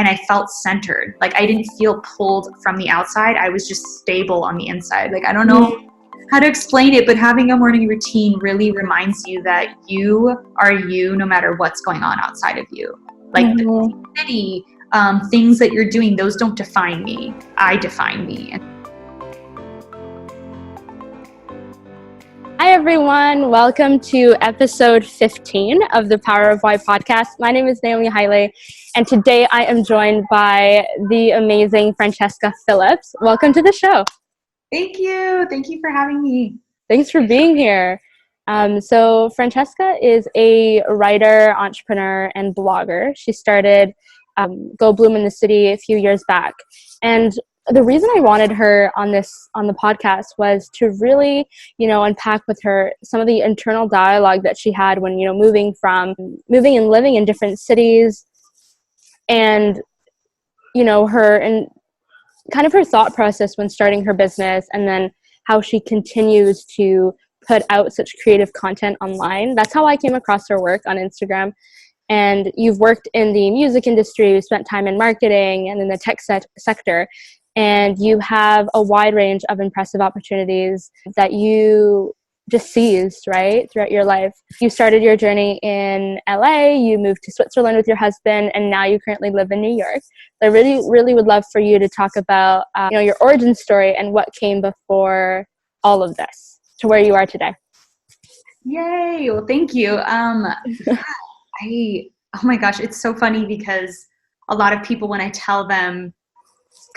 and I felt centered. Like I didn't feel pulled from the outside. I was just stable on the inside. Like I don't know how to explain it, but having a morning routine really reminds you that you are you no matter what's going on outside of you. Like the city, things that you're doing, those don't define me. I define me. Hi, everyone. Welcome to episode 15 of the Power of Why podcast. My name is Naomi Haile, and today I am joined by the amazing Francesca Phillips. Welcome to the show. Thank you. Thank you for having me. Thanks for being here. So Francesca is a writer, entrepreneur, and blogger. She started Go Bloom in the City a few years back. And the reason I wanted her on the podcast was to really, unpack with her some of the internal dialogue that she had when, moving and living in different cities, and, her and kind of her thought process when starting her business, and then how she continues to put out such creative content online. That's how I came across her work on Instagram. And you've worked in the music industry, you spent time in marketing and in the tech sector. And you have a wide range of impressive opportunities that you just seized, right, throughout your life. You started your journey in LA, you moved to Switzerland with your husband, and now you currently live in New York. I really, really would love for you to talk about, your origin story and what came before all of this to where you are today. Yay! Well, thank you. Oh my gosh, it's so funny because a lot of people, when I tell them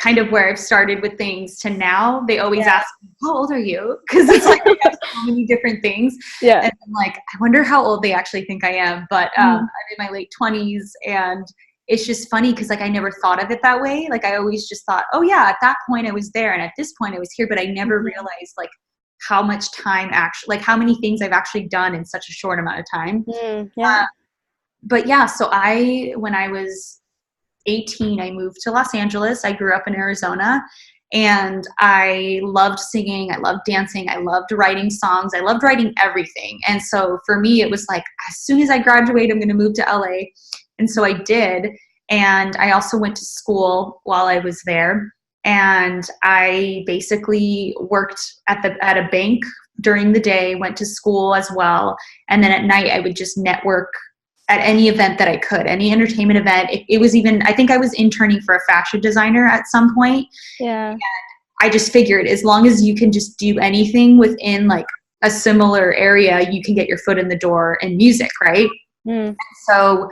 kind of where I've started with things to now, they always ask me, how old are you? Because it's like I have so many different things. Yeah. And I'm like, I wonder how old they actually think I am. But I'm in my late 20s, and it's just funny because like I never thought of it that way. Like I always just thought, oh yeah, at that point I was there, and at this point I was here, but I never realized like how much time actually, like how many things I've actually done in such a short amount of time. But yeah, so when I was 18, I moved to Los Angeles. I grew up in Arizona, and I loved singing. I loved dancing. I loved writing songs. I loved writing everything. And so for me, it was like, as soon as I graduate, I'm going to move to LA. And so I did. And I also went to school while I was there. And I basically worked at a bank during the day, went to school as well. And then at night, I would just network at any event that I could, any entertainment event. It was even, I think I was interning for a fashion designer at some point. Yeah. And I just figured as long as you can just do anything within like a similar area, you can get your foot in the door in music, right? So,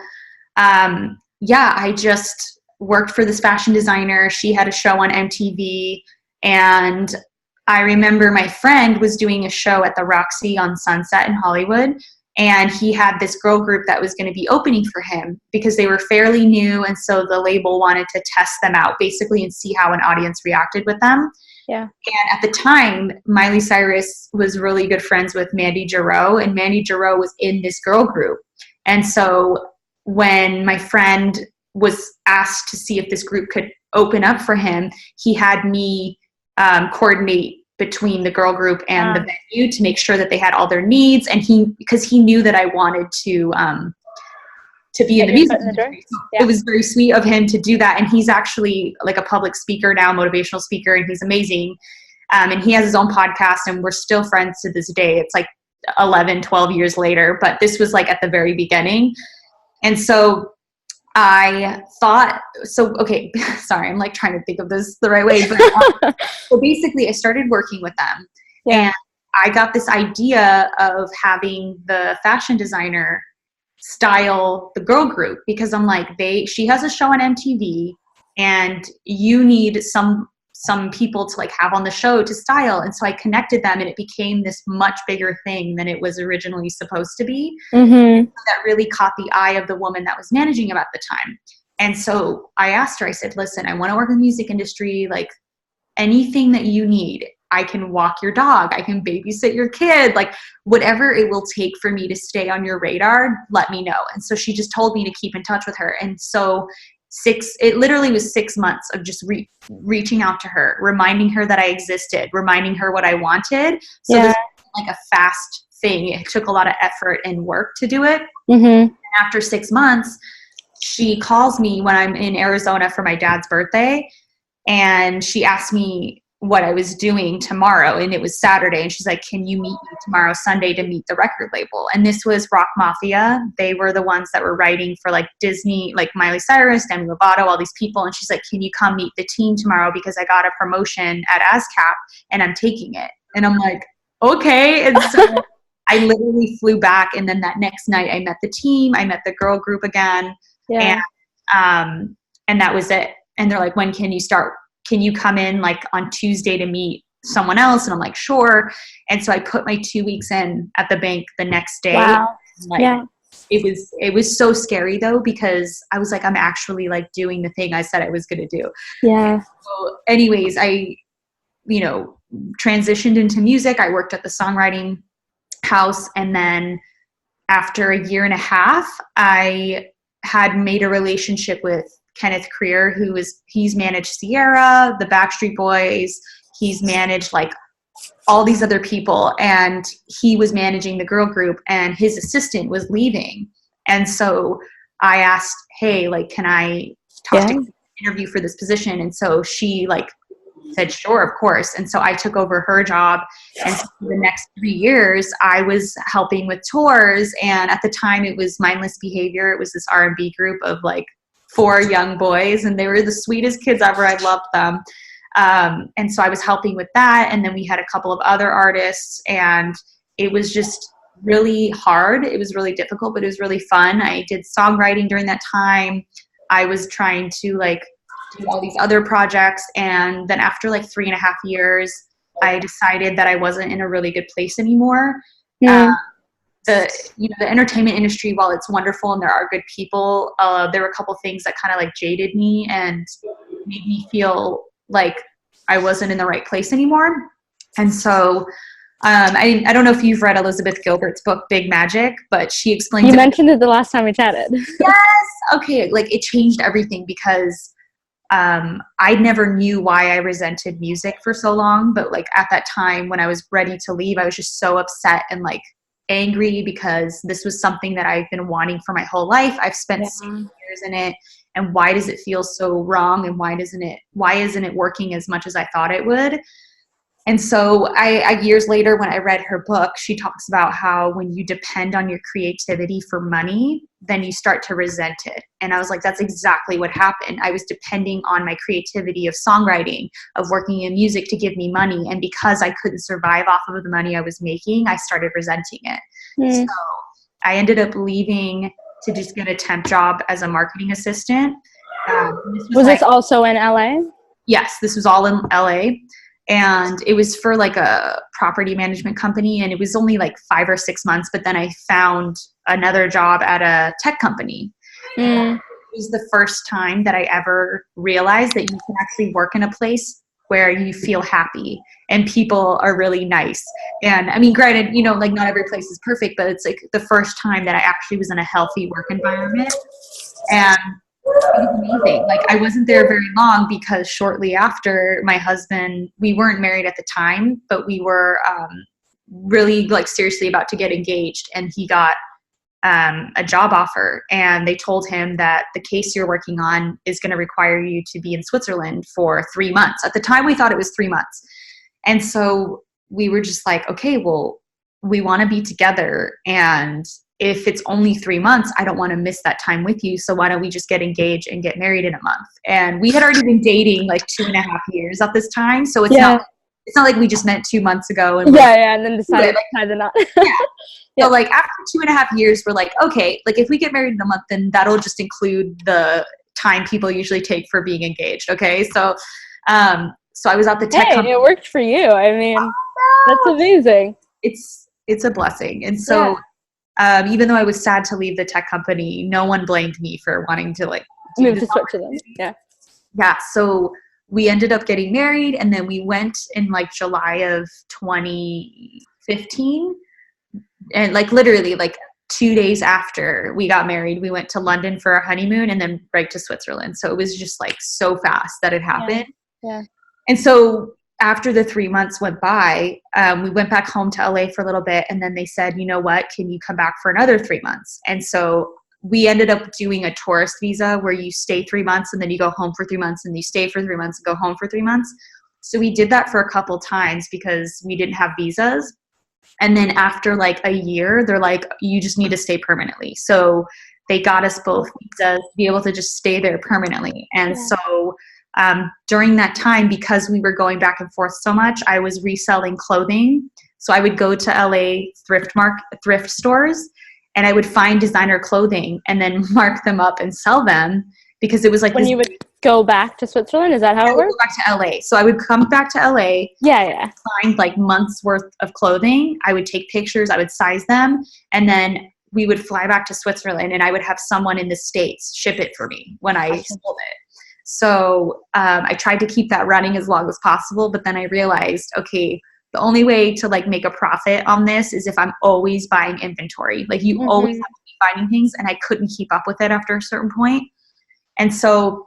I just worked for this fashion designer. She had a show on MTV, and I remember my friend was doing a show at the Roxy on Sunset in Hollywood. And he had this girl group that was going to be opening for him because they were fairly new. And so the label wanted to test them out basically and see how an audience reacted with them. Yeah. And at the time, Miley Cyrus was really good friends with Mandy Jarreau, and Mandy Jarreau was in this girl group. And so when my friend was asked to see if this group could open up for him, he had me coordinate between the girl group and the venue to make sure that they had all their needs. And because he knew that I wanted to be in the music industry. So it was very sweet of him to do that. And he's actually like a public speaker now, motivational speaker, and he's amazing. And he has his own podcast, and we're still friends to this day. It's like 11, 12 years later, but this was like at the very beginning. And so I thought, okay, sorry, I'm like trying to think of this the right way, but so basically I started working with them, and I got this idea of having the fashion designer style the girl group, because I'm like, she has a show on MTV, and you need some people to like have on the show to style. And so I connected them, and it became this much bigger thing than it was originally supposed to be. That really caught the eye of the woman that was managing him at the time. And so I asked her, I said, listen, I want to work in the music industry. Like anything that you need, I can walk your dog, I can babysit your kid, like whatever it will take for me to stay on your radar, let me know. And so she just told me to keep in touch with her. And so it literally was 6 months of just reaching out to her, reminding her that I existed, reminding her what I wanted. So this was like a fast thing. It took a lot of effort and work to do it. And after 6 months, she calls me when I'm in Arizona for my dad's birthday, and she asked me what I was doing tomorrow, and it was Saturday, and she's like, can you meet me tomorrow Sunday to meet the record label? And this was Rock Mafia. They were the ones that were writing for like Disney, like Miley Cyrus, Demi Lovato, all these people. And she's like, can you come meet the team tomorrow, because I got a promotion at ASCAP and I'm taking it. And I'm like, okay. And so I literally flew back, and then that next night I met the team, I met the girl group again. Yeah. And that was it. And they're like, when can you start? Can you come in like on Tuesday to meet someone else? And I'm like, sure. And so I put my 2 weeks in at the bank the next day. Wow. Like, yeah. It was so scary though, because I was like, I'm actually like doing the thing I said I was going to do. Yeah. So anyways, I, transitioned into music. I worked at the songwriting house. And then after a year and a half, I had made a relationship with Kenneth Creer, he's managed Sierra, the Backstreet Boys. He's managed like all these other people, and he was managing the girl group, and his assistant was leaving. And so I asked, hey, like, can I talk to interview for this position? And so she like said, sure, of course. And so I took over her job. And so for the next 3 years, I was helping with tours. And at the time it was Mindless Behavior. It was this R&B group of like 4 young boys, and they were the sweetest kids ever. I loved them. And so I was helping with that. And then we had a couple of other artists, and it was just really hard. It was really difficult, but it was really fun. I did songwriting during that time. I was trying to like do all these other projects. And then after like 3.5 years, I decided that I wasn't in a really good place anymore. The entertainment industry, while it's wonderful and there are good people, there were a couple things that kind of like jaded me and made me feel like I wasn't in the right place anymore. And so I don't know if you've read Elizabeth Gilbert's book, Big Magic, but she explains. You mentioned it the last time we chatted. Yes. Okay. Like it changed everything, because I never knew why I resented music for so long. But like at that time when I was ready to leave, I was just so upset and like angry, because this was something that I've been wanting for my whole life. I've spent 6 years in it, and why does it feel so wrong? And why isn't it working as much as I thought it would? And so I years later, when I read her book, she talks about how when you depend on your creativity for money, then you start to resent it. And I was like, that's exactly what happened. I was depending on my creativity of songwriting, of working in music to give me money. And because I couldn't survive off of the money I was making, I started resenting it. So I ended up leaving to just get a temp job as a marketing assistant. Was this also in LA? Yes, this was all in LA. And it was for like a property management company, and it was only like 5 or 6 months, but then I found another job at a tech company. It was the first time that I ever realized that you can actually work in a place where you feel happy and people are really nice. And I mean, granted, like not every place is perfect, but it's like the first time that I actually was in a healthy work environment. And it was amazing. Like I wasn't there very long, because shortly after, my husband, we weren't married at the time, but we were really like seriously about to get engaged, and he got a job offer, and they told him that the case you're working on is going to require you to be in Switzerland for 3 months. At the time we thought it was 3 months. And so we were just like, okay, well, we want to be together, and if it's only 3 months, I don't want to miss that time with you. So why don't we just get engaged and get married in a month? And we had already been dating like 2.5 years at this time. So it's not like we just met 2 months ago. And and then decided to tie the knot. So like after 2.5 years, we're like, okay, like if we get married in a month, then that'll just include the time people usually take for being engaged. Okay. So, so I was at the tech company. It worked for you. I mean, that's amazing. It's a blessing. And so, even though I was sad to leave the tech company, no one blamed me for wanting to like move to Switzerland. Yeah. So we ended up getting married, and then we went in like July of 2015, and like literally like 2 days after we got married, we went to London for our honeymoon, and then right to Switzerland. So it was just like so fast that it happened. And so after the 3 months went by, we went back home to LA for a little bit, and then they said, you know what, can you come back for another 3 months? And so we ended up doing a tourist visa where you stay 3 months and then you go home for 3 months and you stay for 3 months and go home for 3 months. So we did that for a couple times because we didn't have visas. And then after like a year, they're like, you just need to stay permanently. So they got us both visas to be able to just stay there permanently. And so during that time, because we were going back and forth so much, I was reselling clothing. So I would go to LA thrift stores, and I would find designer clothing and then mark them up and sell them, because it was like when you would go back to Switzerland. Is that how it works? Go back to LA. So I would come back to LA. Yeah. Find like months worth of clothing. I would take pictures. I would size them, and then we would fly back to Switzerland, and I would have someone in the States ship it for me when I sold it. So I tried to keep that running as long as possible, but then I realized, okay, the only way to like make a profit on this is if I'm always buying inventory. Like you always have to be finding things, and I couldn't keep up with it after a certain point. And so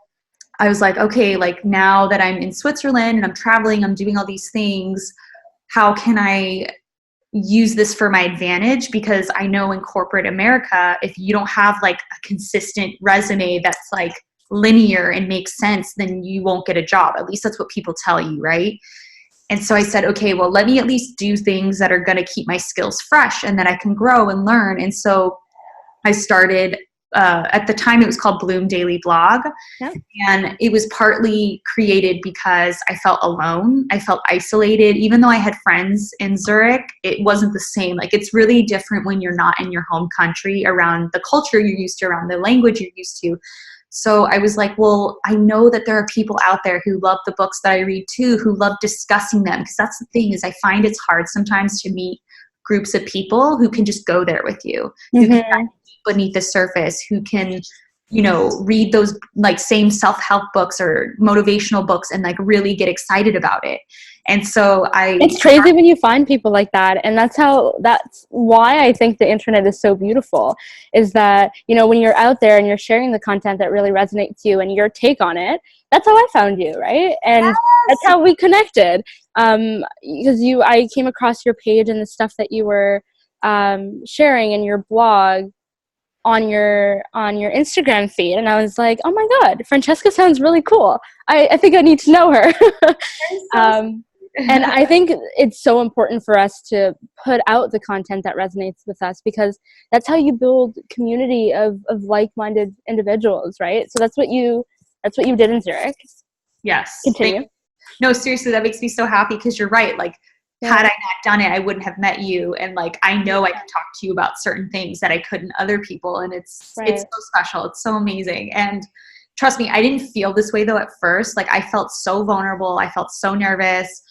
I was like, okay, like now that I'm in Switzerland and I'm traveling, I'm doing all these things, how can I use this for my advantage? Because I know in corporate America, if you don't have like a consistent resume that's like linear and makes sense, then you won't get a job. At least that's what people tell you, right? And so I said, okay, well, let me at least do things that are going to keep my skills fresh and that I can grow and learn. And so I started, at the time it was called Bloom Daily Blog. Yeah. And it was partly created because I felt alone. I felt isolated. Even though I had friends in Zurich, it wasn't the same. Like it's really different when you're not in your home country, around the culture you're used to, around the language you're used to. So I was like, well, I know that there are people out there who love the books that I read too, who love discussing them. Because that's the thing, is I find it's hard sometimes to meet groups of people who can just go there with you, who can beneath the surface, who can, you know, read those like same self-help books or motivational books and like really get excited about it. And so it's crazy when you find people like that. And that's why I think the internet is so beautiful, is that, you know, when you're out there and you're sharing the content that really resonates to you and your take on it, that's how I found you, right? And that's how we connected. Because I came across your page and the stuff that you were sharing in your blog on your Instagram feed, and I was like, oh my God, Francesca sounds really cool. I think I need to know her. And I think it's so important for us to put out the content that resonates with us, because that's how you build community of like-minded individuals, right? So that's what you did in Zurich. Yes. Continue. No, seriously, that makes me so happy, because you're right. Like, had I not done it, I wouldn't have met you. And like, I know I can talk to you about certain things that I couldn't other people. And it's so special. It's so amazing. And trust me, I didn't feel this way though at first. Like I felt so vulnerable. I felt so nervous.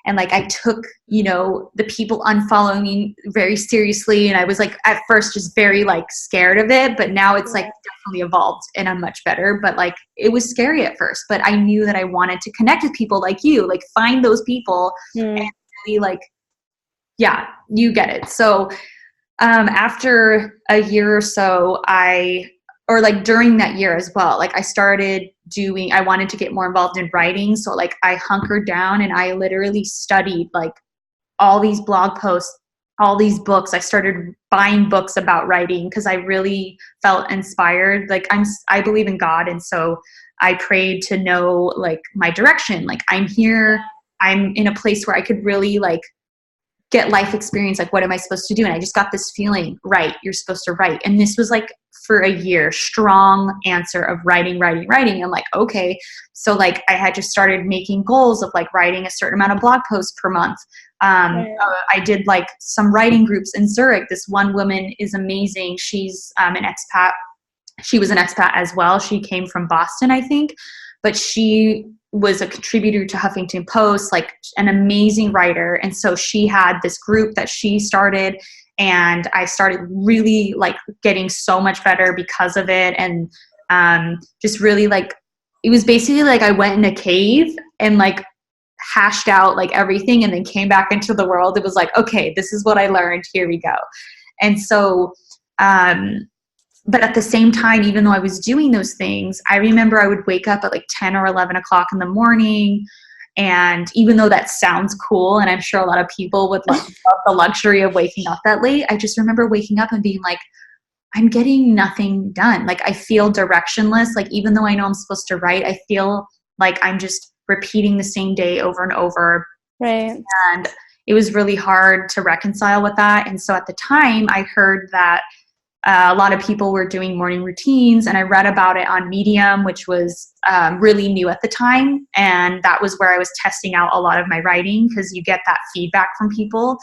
And like, I took, you know, the people unfollowing me very seriously. And I was like, at first just very like scared of it, but now it's like definitely evolved and I'm much better. But like, it was scary at first, but I knew that I wanted to connect with people like you, like find those people and really like, yeah, you get it. So after a year or so, during that year as well, like I wanted to get more involved in writing. So like I hunkered down and I literally studied like all these blog posts, all these books. I started buying books about writing because I really felt inspired. Like I believe in God. And so I prayed to know like my direction. Like I'm here, I'm in a place where I could really like get life experience. Like, what am I supposed to do? And I just got this feeling, right, you're supposed to write. And this was like for a year, strong answer of writing. I'm like, okay. So like I had just started making goals of like writing a certain amount of blog posts per month. I did like some writing groups in Zurich. This one woman is amazing. She's an expat. She was an expat as well. She came from Boston, I think, but she was a contributor to Huffington Post, like an amazing writer. And so she had this group that she started, and I started really like getting so much better because of it. And just really like, it was basically like I went in a cave and like hashed out like everything and then came back into the world. It was like, okay, this is what I learned. Here we go. And so, but at the same time, even though I was doing those things, I remember I would wake up at like 10 or 11 o'clock in the morning. And even though that sounds cool, and I'm sure a lot of people would like love the luxury of waking up that late, I just remember waking up and being like, I'm getting nothing done. Like I feel directionless. Like even though I know I'm supposed to write, I feel like I'm just repeating the same day over and over. Right. And it was really hard to reconcile with that. And so at the time I heard that a lot of people were doing morning routines, and I read about it on Medium, which was really new at the time. And that was where I was testing out a lot of my writing, because you get that feedback from people.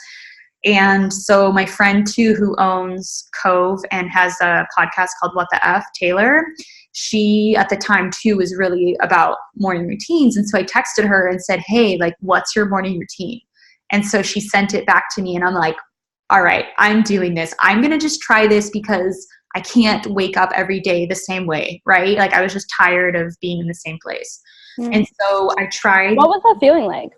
And so my friend too, who owns Cove and has a podcast called What the F, Taylor, she at the time too was really about morning routines. And so I texted her and said, hey, like, what's your morning routine? And so she sent it back to me, and I'm like, all right, I'm doing this. I'm going to just try this because I can't wake up every day the same way, right? Like I was just tired of being in the same place. And so I tried. What was that feeling like?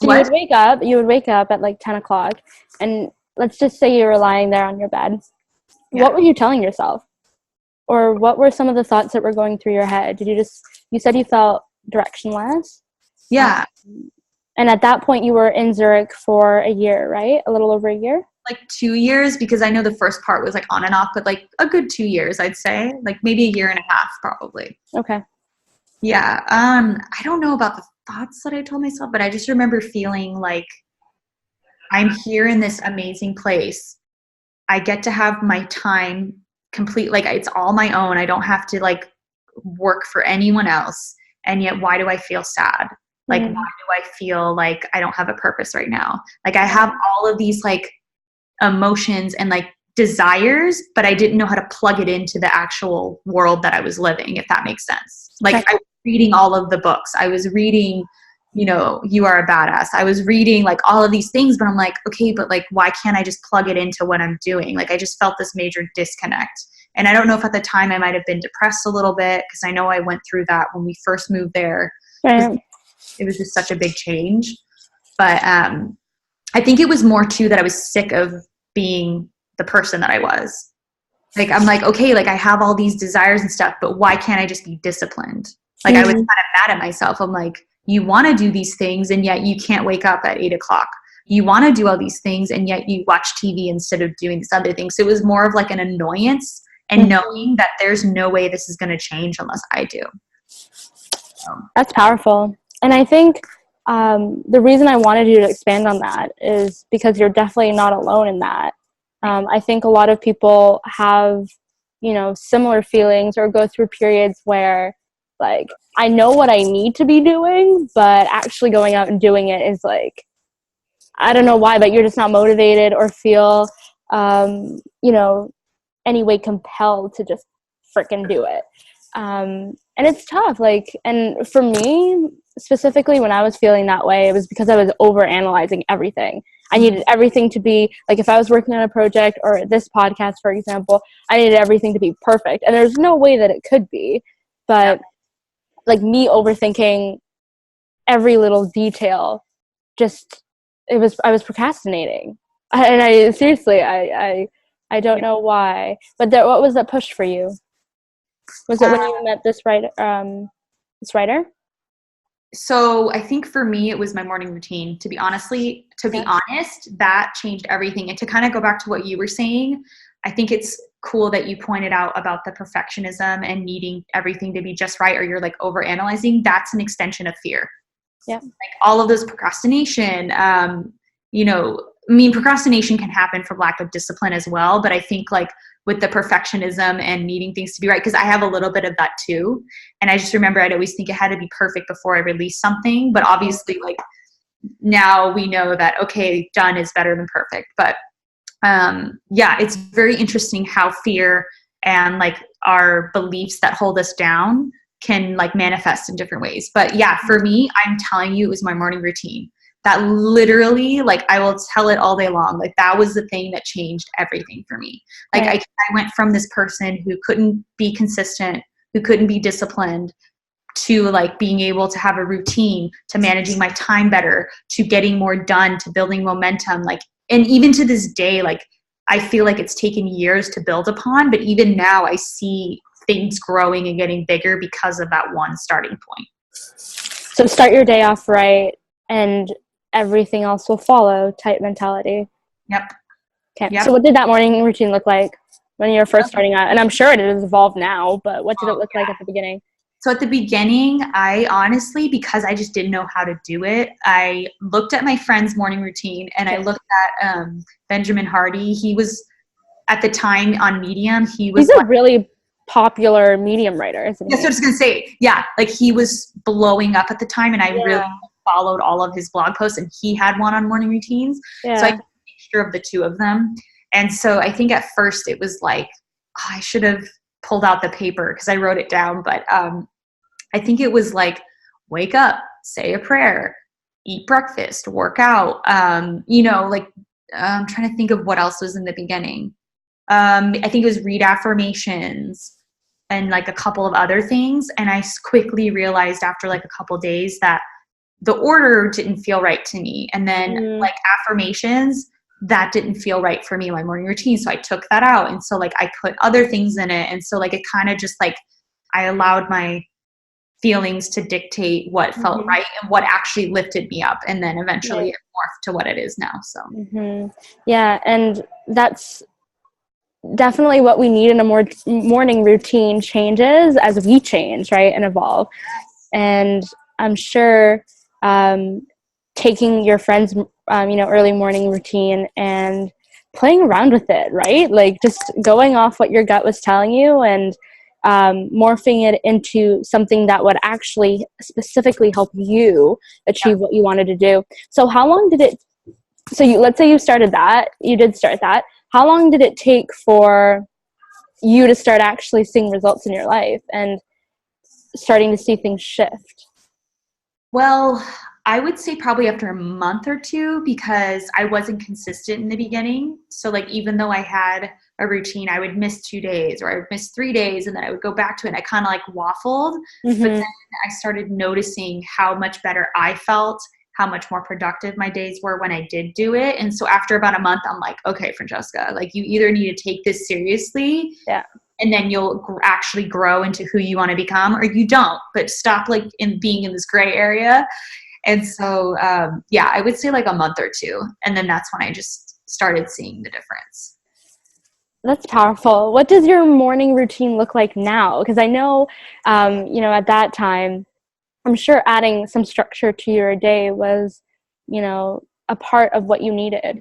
So What? you would wake up at like 10 o'clock, and let's just say you were lying there on your bed. Yeah. What were you telling yourself? Or what were some of the thoughts that were going through your head? You said you felt directionless? Yeah. And at that point you were in Zurich for a year, right? A little over a year? Like 2 years, because I know the first part was like on and off, but like a good 2 years, I'd say. Like maybe a year and a half, probably. Okay. Yeah. I don't know about the thoughts that I told myself, but I just remember feeling like I'm here in this amazing place. I get to have my time complete. Like it's all my own. I don't have to like work for anyone else. And yet, why do I feel sad? Like, why do I feel like I don't have a purpose right now? Like I have all of these like emotions and like desires, but I didn't know how to plug it into the actual world that I was living, if that makes sense. Like I was reading all of the books. I was reading, You Are a Badass. I was reading like all of these things, but I'm like, okay, but like, why can't I just plug it into what I'm doing? Like I just felt this major disconnect. And I don't know if at the time I might have been depressed a little bit, because I know I went through that when we first moved there. It was just such a big change. But I think it was more too that I was sick of being the person that I was. Like, I'm like, okay, like I have all these desires and stuff, but why can't I just be disciplined? Like I was kind of mad at myself. I'm like, you want to do these things and yet you can't wake up at 8 o'clock. You want to do all these things and yet you watch TV instead of doing these other things. So it was more of like an annoyance and knowing that there's no way this is going to change unless I do. That's powerful. And I think the reason I wanted you to expand on that is because you're definitely not alone in that. I think a lot of people have, similar feelings or go through periods where, like, I know what I need to be doing, but actually going out and doing it is like, I don't know why, but you're just not motivated or feel, any way compelled to just freaking do it. And it's tough. Like, and for me, specifically when I was feeling that way, it was because I was overanalyzing everything. I needed everything to be, like, if I was working on a project or this podcast, for example, I needed everything to be perfect. And there's no way that it could be. But, like, me overthinking every little detail, I was procrastinating. And I don't know why. But what was that push for you? Was it when you met this writer? So I think for me, it was my morning routine. To be honest, that changed everything. And to kind of go back to what you were saying, I think it's cool that you pointed out about the perfectionism and needing everything to be just right, or you're like over analyzing. That's an extension of fear. Yeah. Like all of those procrastination, procrastination can happen from lack of discipline as well. But I think like with the perfectionism and needing things to be right, because I have a little bit of that too. And I just remember I'd always think it had to be perfect before I release something. But obviously, like now we know that, okay, done is better than perfect. But it's very interesting how fear and like our beliefs that hold us down can like manifest in different ways. But yeah, for me, I'm telling you, it was my morning routine. That literally, like, I will tell it all day long. Like, that was the thing that changed everything for me. Like, I went from this person who couldn't be consistent, who couldn't be disciplined, to like being able to have a routine, to managing my time better, to getting more done, to building momentum. Like, and even to this day, like, I feel like it's taken years to build upon, but even now I see things growing and getting bigger because of that one starting point. So start your day off right and everything else will follow type mentality. Yep. Okay. Yep. So what did that morning routine look like? when you're first starting out? And I'm sure it has evolved now, but what did it look like at the beginning? So at the beginning, I honestly, because I just didn't know how to do it, I looked at my friend's morning routine and I looked at Benjamin Hardy. He was, at the time on Medium, he's a really popular Medium writer, isn't he? Yes, I was going to say, yeah, like he was blowing up at the time, and I really followed all of his blog posts, and he had one on morning routines. So I did a mixture of the two of them. And so I think at first it was like, I should have pulled out the paper because I wrote it down, but I think it was like, wake up, say a prayer, eat breakfast, work out, like I'm trying to think of what else was in the beginning. I think it was read affirmations and like a couple of other things. And I quickly realized after like a couple of days that the order didn't feel right to me. And then like affirmations, that didn't feel right for me in my morning routine. So I took that out. And so like I put other things in it. And so like it kind of just like, I allowed my feelings to dictate what felt right and what actually lifted me up. And then eventually it morphed to what it is now. So yeah. And that's definitely what we need in a more morning routine changes as we change, right, and evolve. And I'm sure taking your friend's early morning routine and playing around with it, right, like just going off what your gut was telling you and morphing it into something that would actually specifically help you achieve what you wanted to do. So how long did it, let's say you did start that. How long did it take for you to start actually seeing results in your life and starting to see things shift? Well, I would say probably after a month or two, because I wasn't consistent in the beginning. So like, even though I had a routine, I would miss 2 days or I would miss 3 days and then I would go back to it and I kind of like waffled. But then I started noticing how much better I felt, how much more productive my days were when I did do it. And so after about a month, I'm like, okay, Francesca, like you either need to take this seriously and then you'll actually grow into who you want to become, or you don't, but stop like in being in this gray area. And so, I would say like a month or two. And then that's when I just started seeing the difference. That's powerful. What does your morning routine look like now? Because I know, at that time, I'm sure adding some structure to your day was, a part of what you needed.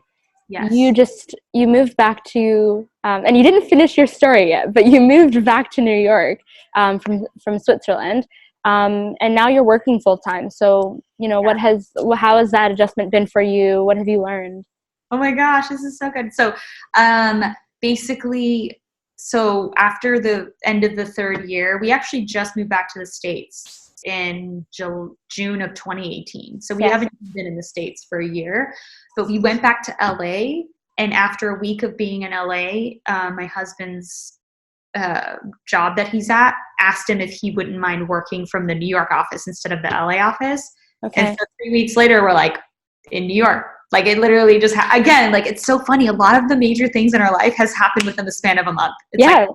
Yes. You moved back to, and you didn't finish your story yet, but you moved back to New York from Switzerland. And now you're working full time. So, how has that adjustment been for you? What have you learned? Oh my gosh, this is so good. So, basically, after the end of the third year, we actually just moved back to the States in June of 2018. So we haven't been in the States for a year, but we went back to LA. And after a week of being in LA, my husband's job that he's at asked him if he wouldn't mind working from the New York office instead of the LA office. Okay. And so 3 weeks later, we're like in New York. Like it literally just, again, like it's so funny. A lot of the major things in our life has happened within the span of a month. It's like,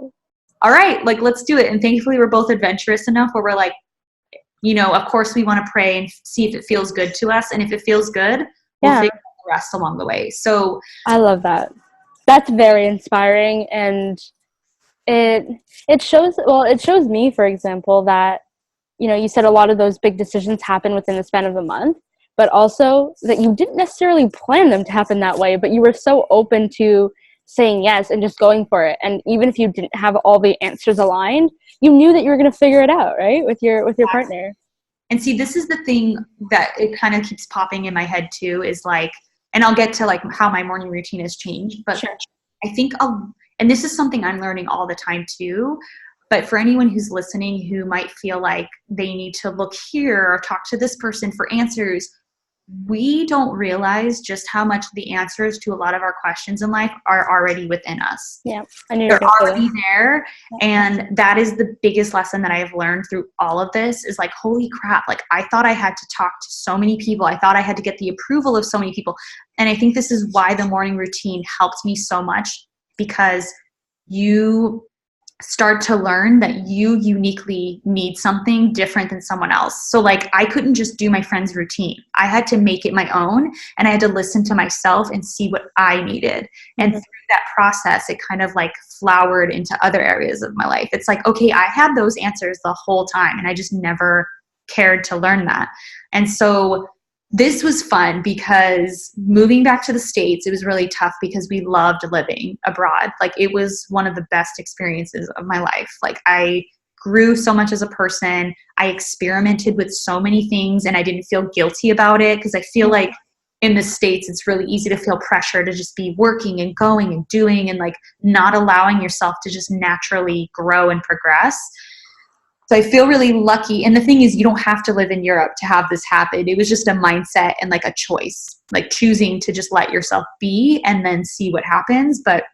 all right, like let's do it. And thankfully we're both adventurous enough where we're like, of course we want to pray and see if it feels good to us. And if it feels good, we'll figure out the rest along the way. So I love that. That's very inspiring. And it shows me, for example, that, you said a lot of those big decisions happen within the span of a month, but also that you didn't necessarily plan them to happen that way, but you were so open to saying yes and just going for it. And even if you didn't have all the answers aligned, you knew that you were going to figure it out, right? With your partner. And see, this is the thing that it kind of keeps popping in my head too, is like, and I'll get to like how my morning routine has changed, but I think, and this is something I'm learning all the time too, but for anyone who's listening who might feel like they need to look here or talk to this person for answers, we don't realize just how much the answers to a lot of our questions in life are already within us. Yeah, they're already there. And that is the biggest lesson that I have learned through all of this is like, holy crap, like I thought I had to talk to so many people. I thought I had to get the approval of so many people. And I think this is why the morning routine helped me so much, because you start to learn that you uniquely need something different than someone else. So like I couldn't just do my friend's routine. I had to make it my own, and I had to listen to myself and see what I needed. And through that process, it kind of like flowered into other areas of my life. It's like, okay, I had those answers the whole time and I just never cared to learn that. And so this was fun because moving back to the States, it was really tough because we loved living abroad. Like it was one of the best experiences of my life. Like I grew so much as a person. I experimented with so many things and I didn't feel guilty about it, because I feel like in the States, it's really easy to feel pressure to just be working and going and doing and like not allowing yourself to just naturally grow and progress. So I feel really lucky. And the thing is, you don't have to live in Europe to have this happen. It was just a mindset and like a choice, like choosing to just let yourself be and then see what happens. But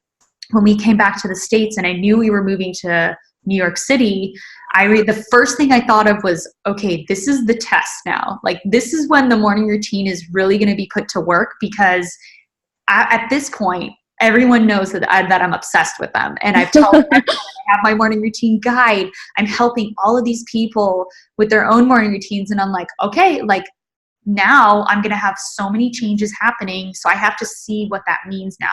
when we came back to the States and I knew we were moving to New York City, the first thing I thought of was, okay, this is the test now. Like this is when the morning routine is really going to be put to work, because at this point, everyone knows that I'm obsessed with them. And I've told everyone I have my morning routine guide. I'm helping all of these people with their own morning routines. And I'm like, okay, like now I'm going to have so many changes happening. So I have to see what that means now.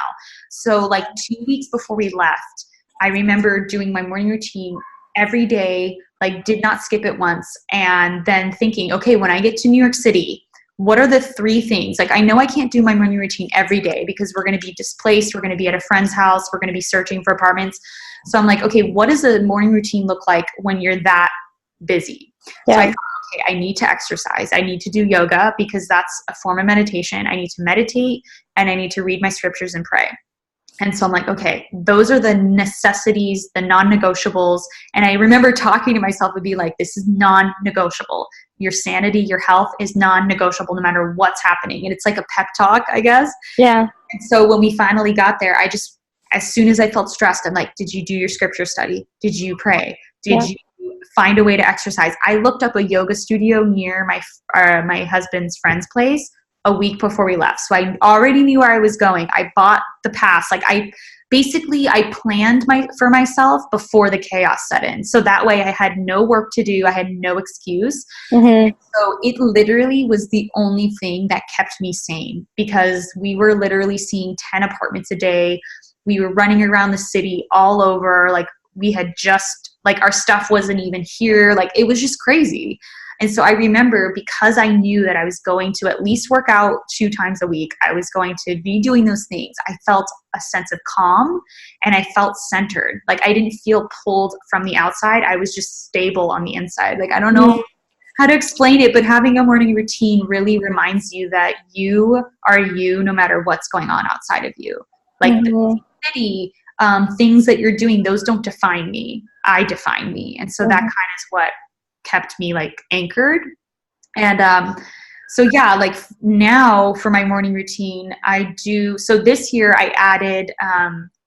So like 2 weeks before we left, I remember doing my morning routine every day, like did not skip it once. And then thinking, okay, when I get to New York City, what are the 3 things? Like, I know I can't do my morning routine every day because we're going to be displaced. We're going to be at a friend's house. We're going to be searching for apartments. So I'm like, okay, what does a morning routine look like when you're that busy? Yeah. So I thought, okay, I need to exercise. I need to do yoga because that's a form of meditation. I need to meditate and I need to read my scriptures and pray. And so I'm like, okay, those are the necessities, the non-negotiables. And I remember talking to myself and be like, this is non-negotiable. Your sanity, your health is non-negotiable no matter what's happening. And it's like a pep talk, I guess. Yeah. And so when we finally got there, as soon as I felt stressed, I'm like, did you do your scripture study? Did you pray? Did you find a way to exercise? I looked up a yoga studio near my husband's friend's place a week before we left. So I already knew where I was going. I bought the pass. Like I planned for myself before the chaos set in. So that way I had no work to do. I had no excuse. Mm-hmm. So it literally was the only thing that kept me sane, because we were literally seeing 10 apartments a day. We were running around the city all over. Like we had just, like our stuff wasn't even here. Like it was just crazy. And so I remember, because I knew that I was going to at least work out 2 times a week, I was going to be doing those things, I felt a sense of calm and I felt centered. Like I didn't feel pulled from the outside. I was just stable on the inside. Like I don't know how to explain it, but having a morning routine really reminds you that you are you no matter what's going on outside of you. Like the city, things that you're doing, those don't define me. I define me. And so that kind of is what kept me like anchored. And so yeah, like now for my morning routine, so this year I added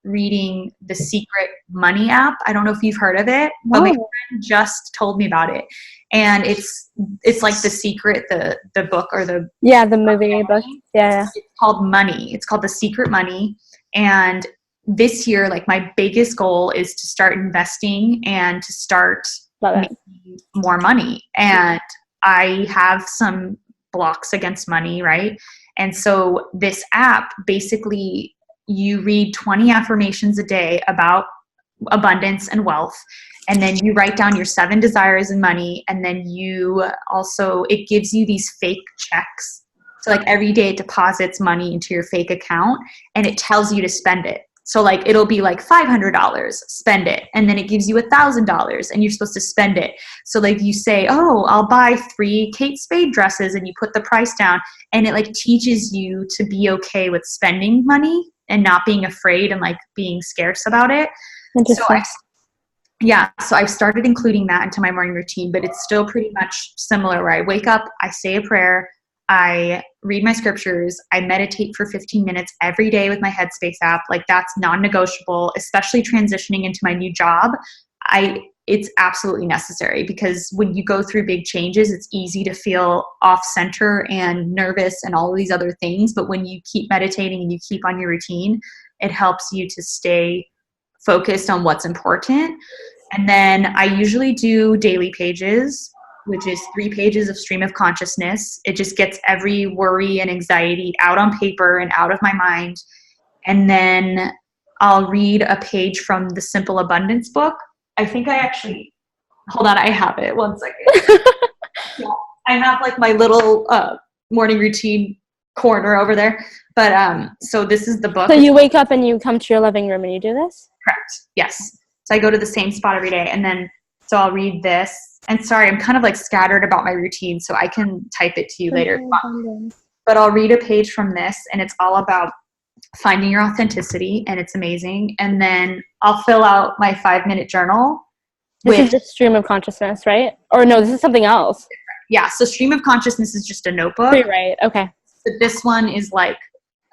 reading the Secret Money app. I don't know if you've heard of it, but my friend just told me about it. And it's like The Secret, the book, or the movie book. Yeah. It's called Money. It's called The Secret Money. And this year, like my biggest goal is to start investing and to start making more money. And I have some blocks against money, right? And so this app, basically you read 20 affirmations a day about abundance and wealth. And then you write down your 7 desires in money. And then it gives you these fake checks. So like every day it deposits money into your fake account and it tells you to spend it. So like it'll be like $500, spend it. And then it gives you $1,000 and you're supposed to spend it. So like you say, oh, I'll buy 3 Kate Spade dresses, and you put the price down, and it like teaches you to be okay with spending money and not being afraid and like being scarce about it. So I've started including that into my morning routine, but it's still pretty much similar, where I wake up, I say a prayer, I read my scriptures, I meditate for 15 minutes every day with my Headspace app. Like that's non-negotiable, especially transitioning into my new job. It's absolutely necessary, because when you go through big changes, it's easy to feel off center and nervous and all of these other things. But when you keep meditating and you keep on your routine, it helps you to stay focused on what's important. And then I usually do daily pages, which is 3 pages of stream of consciousness. It just gets every worry and anxiety out on paper and out of my mind. And then I'll read a page from the Simple Abundance book. I think I actually, hold on, I have it. One second. Yeah, I have like my little morning routine corner over there. But so this is the book. So you wake up and you come to your living room and you do this? Correct. Yes. So I go to the same spot every day, and then so I'll read this. And sorry, I'm kind of like scattered about my routine, so I can type it to you later. But I'll read a page from this, and it's all about finding your authenticity, and it's amazing. And then I'll fill out my 5-minute journal. This is just stream of consciousness, right? Or no, this is something else. Yeah. So stream of consciousness is just a notebook. Right. Okay. But this one is like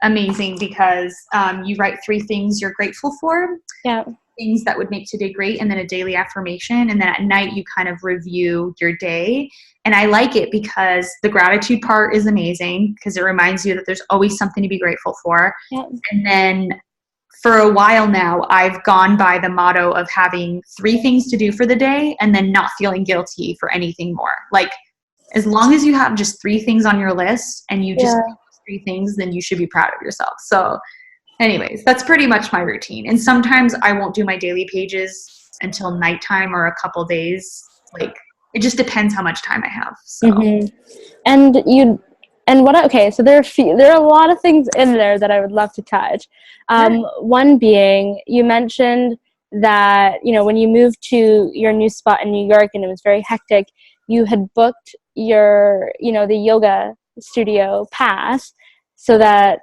amazing because you write 3 things you're grateful for. Yeah. Things that would make today great, and then a daily affirmation, and then at night you kind of review your day. And I like it because the gratitude part is amazing because it reminds you that there's always something to be grateful for. Yeah. And then for a while now I've gone by the motto of having 3 things to do for the day and then not feeling guilty for anything more. Like as long as you have just 3 things on your list and you just do those 3 things, then you should be proud of yourself. So anyways, that's pretty much my routine. And sometimes I won't do my daily pages until nighttime or a couple days. Like it just depends how much time I have. So. So there are a lot of things in there that I would love to touch. One being, you mentioned that, when you moved to your new spot in New York and it was very hectic, you had booked your, the yoga studio pass so that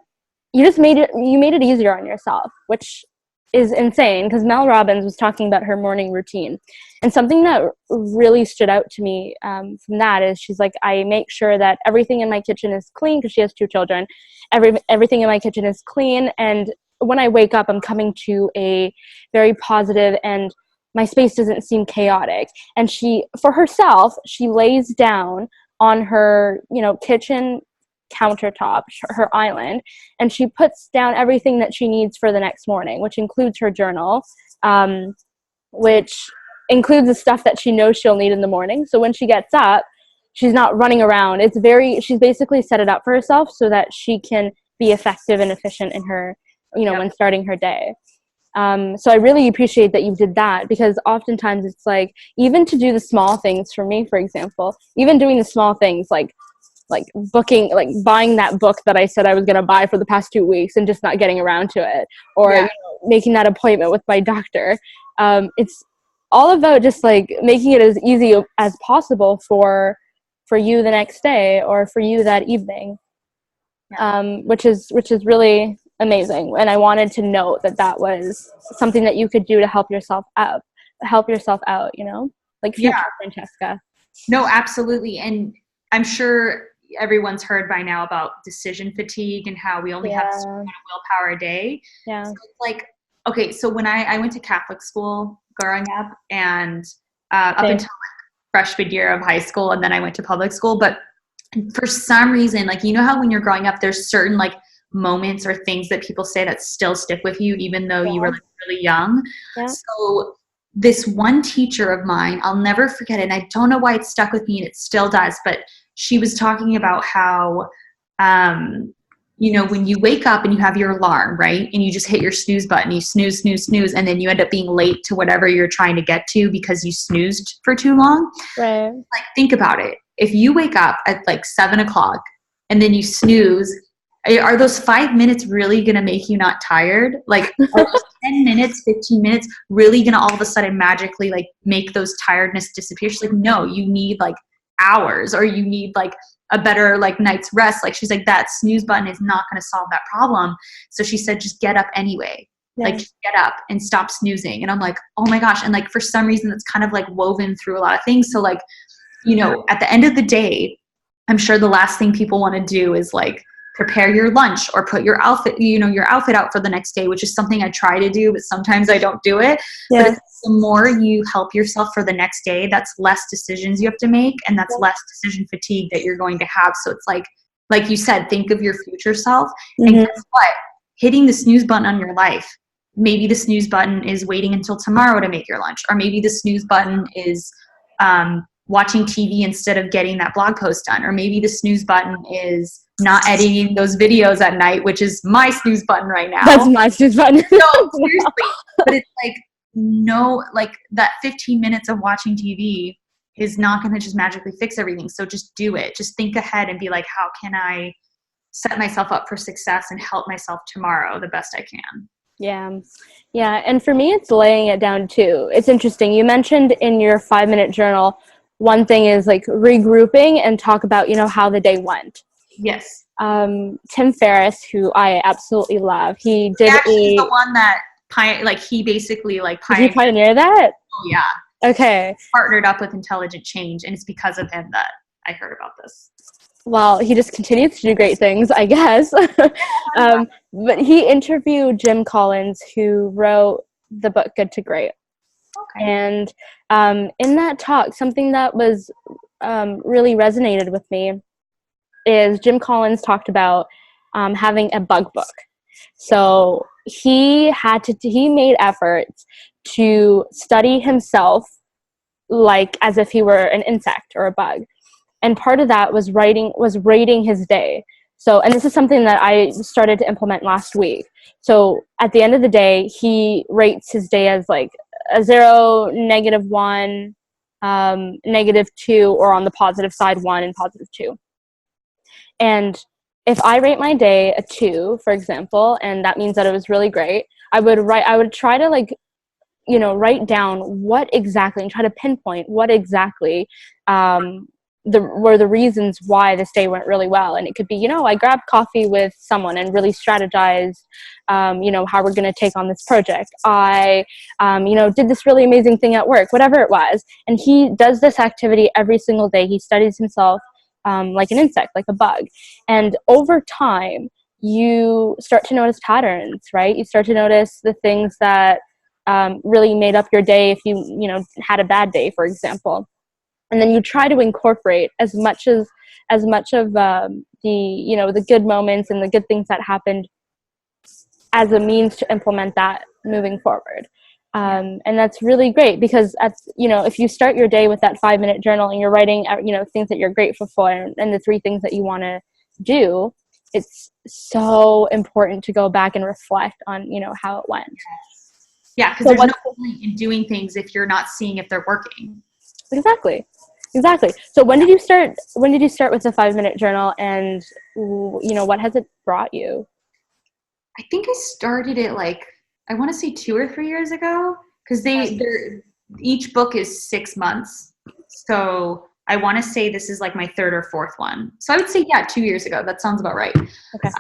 you made it easier on yourself, which is insane because Mel Robbins was talking about her morning routine. And something that really stood out to me from that is she's like, I make sure that everything in my kitchen is clean because she has 2 children. Everything in my kitchen is clean. And when I wake up, I'm coming to a very positive and my space doesn't seem chaotic. And for herself, she lays down on her, kitchen countertop, her island, and she puts down everything that she needs for the next morning, which includes her journal, which includes the stuff that she knows she'll need in the morning. So when she gets up, she's not running around. She's basically set it up for herself so that she can be effective and efficient in her, when starting her day. So I really appreciate that you did that because oftentimes it's like, even to do the small things for me, for example, even doing the small things like buying that book that I said I was going to buy for the past 2 weeks and just not getting around to it, or making that appointment with my doctor. It's all about just like making it as easy as possible for you the next day or for you that evening, which is really amazing. And I wanted to note that was something that you could do to help yourself out, like future Francesca. No, absolutely. And I'm sure everyone's heard by now about decision fatigue and how we only have a certain amount of willpower a day. Yeah. So it's like, okay, so when I went to Catholic school growing up and up until like freshman year of high school, and then I went to public school, but for some reason, like, how when you're growing up, there's certain like moments or things that people say that still stick with you, even though you were like really young. Yeah. So this one teacher of mine, I'll never forget it. And I don't know why it stuck with me, and it still does, but she was talking about how, when you wake up and you have your alarm, right? And you just hit your snooze button, you snooze, snooze, snooze, and then you end up being late to whatever you're trying to get to because you snoozed for too long. Right. Like, think about it. If you wake up at like 7:00 and then you snooze, are those 5 minutes really going to make you not tired? Like, are those 10 minutes, 15 minutes really going to all of a sudden magically like make those tiredness disappear? She's like, no, you need like hours, or you need like a better like night's rest. Like, she's like, that snooze button is not going to solve that problem. So she said, just get up anyway. Yeah. Like, just get up and stop snoozing. And I'm like, oh my gosh. And like, for some reason, that's kind of like woven through a lot of things. So like, at the end of the day, I'm sure the last thing people want to do is like prepare your lunch or put your outfit out for the next day, which is something I try to do, but sometimes I don't do it. Yeah. But the more you help yourself for the next day, that's less decisions you have to make, and that's less decision fatigue that you're going to have. So it's like you said, think of your future self. Mm-hmm. And guess what? Hitting the snooze button on your life maybe the snooze button is waiting until tomorrow to make your lunch, or maybe the snooze button is watching TV instead of getting that blog post done, or maybe the snooze button is not editing those videos at night, which is my snooze button right now. That's my snooze button. No, seriously. But it's like, no, like that 15 minutes of watching TV is not going to just magically fix everything. So just do it. Just think ahead and be like, how can I set myself up for success and help myself tomorrow the best I can? Yeah. Yeah. And for me, it's laying it down too. It's interesting. You mentioned in your 5-minute journal, one thing is like regrouping and talk about, how the day went. Yes. Tim Ferriss, who I absolutely love, he did he's the one that he basically Did he pioneer that? Oh yeah. Okay. Partnered up with Intelligent Change, and it's because of him that I heard about this. Well, he just continues to do great things, I guess. But he interviewed Jim Collins, who wrote the book Good to Great. Okay. And in that talk, something that was really resonated with me is Jim Collins talked about having a bug book. So he made efforts to study himself like as if he were an insect or a bug. And part of that was rating his day. So, and this is something that I started to implement last week. So at the end of the day, he rates his day as like a 0, -1, -2, or on the positive side, 1 and +2. And if I rate my day a 2, for example, and that means that it was really great, I would try to write down what exactly, and try to pinpoint what exactly were the reasons why this day went really well. And it could be, I grabbed coffee with someone and really strategized, how we're going to take on this project. I, did this really amazing thing at work, whatever it was. And he does this activity every single day. He studies himself like an insect, like a bug. And over time, you start to notice patterns, right? You start to notice the things that really made up your day if you had a bad day, for example. And then you try to incorporate as much of the good moments and the good things that happened as a means to implement that moving forward. And that's really great because if you start your day with that 5-minute journal and you're writing things that you're grateful for and the 3 things that you want to do, it's so important to go back and reflect on how it went. Yeah, because there's no point in doing things if you're not seeing if they're working. Exactly. So when did you start with the 5-minute journal, and what has it brought you? I think I started it I want to say 2 or 3 years ago, because each book is 6 months. So I want to say this is my 3rd or 4th one. So I would say 2 years ago. That sounds about right. Okay.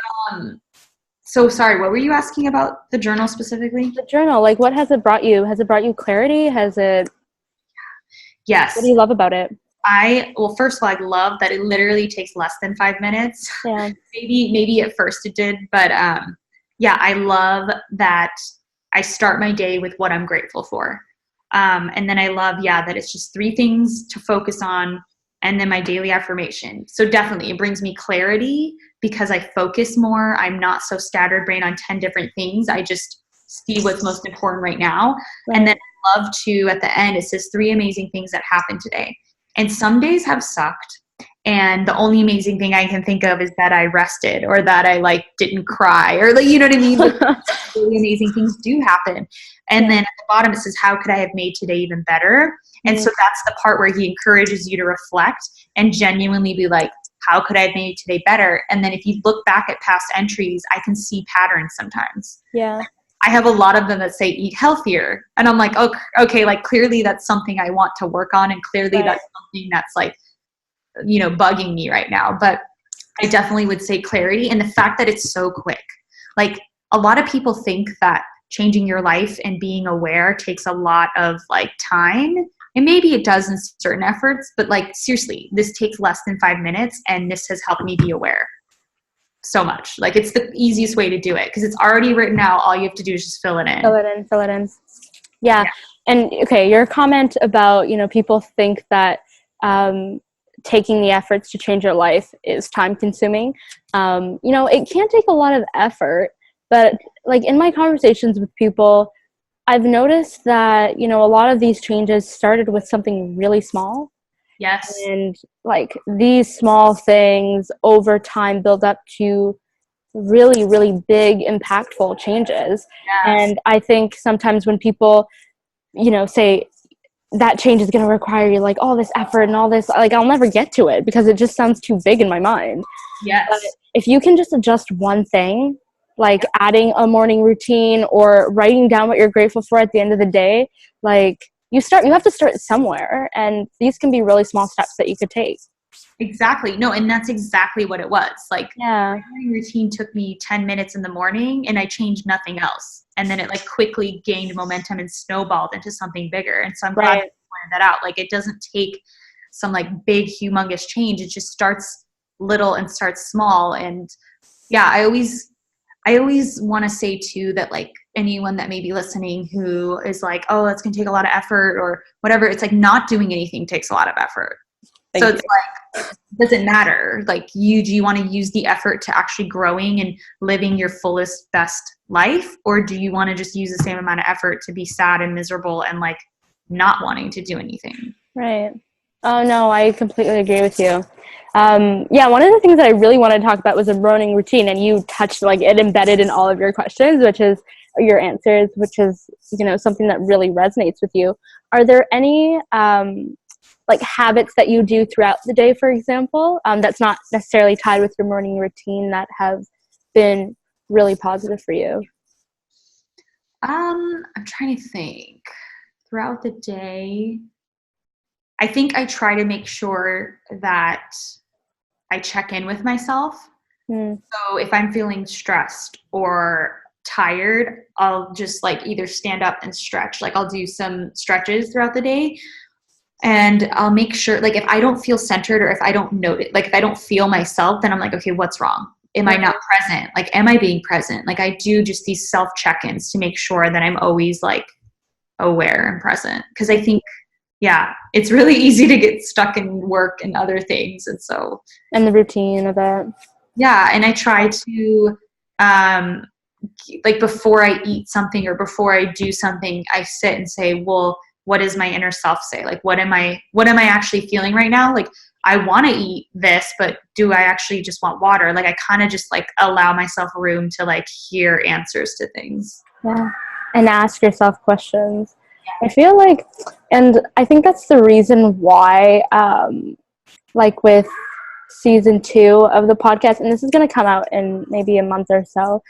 So sorry, what were you asking about the journal specifically? The journal, what has it brought you? Has it brought you clarity? Has it? Yes. What do you love about it? First of all, I love that it literally takes less than 5 minutes. Yeah. Maybe at first it did, but I love that I start my day with what I'm grateful for. And then I love, that it's just 3 things to focus on, and then my daily affirmation. So definitely it brings me clarity because I focus more. I'm not so scatterbrained on 10 different things. I just see what's most important right now. Right. And then I love to, at the end, it says 3 amazing things that happened today. And some days have sucked. And the only amazing thing I can think of is that I rested, or that I didn't cry, or you know what I mean? Really amazing things do happen. And then at the bottom it says, how could I have made today even better? And so that's the part where he encourages you to reflect and genuinely be like, how could I have made today better? And then if you look back at past entries, I can see patterns sometimes. Yeah. I have a lot of them that say eat healthier. And I'm like, oh, okay, clearly that's something I want to work on. And clearly that's something that's bugging me right now. But I definitely would say clarity, and the fact that it's so quick. A lot of people think that changing your life and being aware takes a lot of time. And maybe it does in certain efforts, but seriously, this takes less than 5 minutes, and this has helped me be aware so much. It's the easiest way to do it because it's already written out. All you have to do is just fill it in. Fill it in. Yeah. And okay, your comment about, people think that taking the efforts to change your life is time consuming. It can take a lot of effort, but like in my conversations with people, I've noticed that, you know, a lot of these changes started with something really small. Yes. And like these small things over time build up to really, really big, impactful changes. Yes. And I think sometimes when people, you know, say that change is going to require you like all this effort and all this, like I'll never get to it because it just sounds too big in my mind. But Yes. if you can just adjust one thing, like adding a morning routine or writing down what you're grateful for at the end of the day, like you have to start somewhere, and these can be really small steps that you could take. Exactly. No, and that's exactly what it was. Like, Yeah. my morning routine took me 10 minutes in the morning and I changed nothing else. And then it like quickly gained momentum and snowballed into something bigger. And so I'm glad that you pointed that out. Like, it doesn't take some like big, humongous change. It just starts little and starts small. And yeah, I always want to say too that like anyone that may be listening who is like, oh, that's going to take a lot of effort or whatever, it's like not doing anything takes a lot of effort. So it's like, doesn't matter. Like do you want to use the effort to actually growing and living your fullest, best life? Or do you want to just use the same amount of effort to be sad and miserable and like not wanting to do anything? Right. Oh, no, I completely agree with you. Yeah, one of the things that I really wanted to talk about was a morning routine, and you touched like it embedded in all of your questions, which is your answers, which is, you know, something that really resonates with you. Are there any like habits that you do throughout the day, for example, that's not necessarily tied with your morning routine that have been really positive for you? I'm trying to think. Throughout the day, I think I try to make sure that I check in with myself. Mm. So if I'm feeling stressed or tired, I'll just like either stand up and stretch. Like I'll do some stretches throughout the day and I'll make sure like if I don't feel centered or if I don't notice, like if I don't feel myself, then I'm like, okay, what's wrong? Am I not present? Like, am I being present? Like I do just these self check-ins to make sure that I'm always like aware and present. Cause I think, yeah, it's really easy to get stuck in work and other things. And so, And the routine of that. yeah. And I try to, um, like before I eat something or before I do something, I sit and say, well, what does my inner self say? Like, what am I actually feeling right now? Like, I want to eat this, but do I actually just want water? Like, I kind of just like allow myself room to like hear answers to things. Yeah. And ask yourself questions. I feel like, and I think that's the reason why, like with season 2 of the podcast, and this is going to come out in maybe a month or so.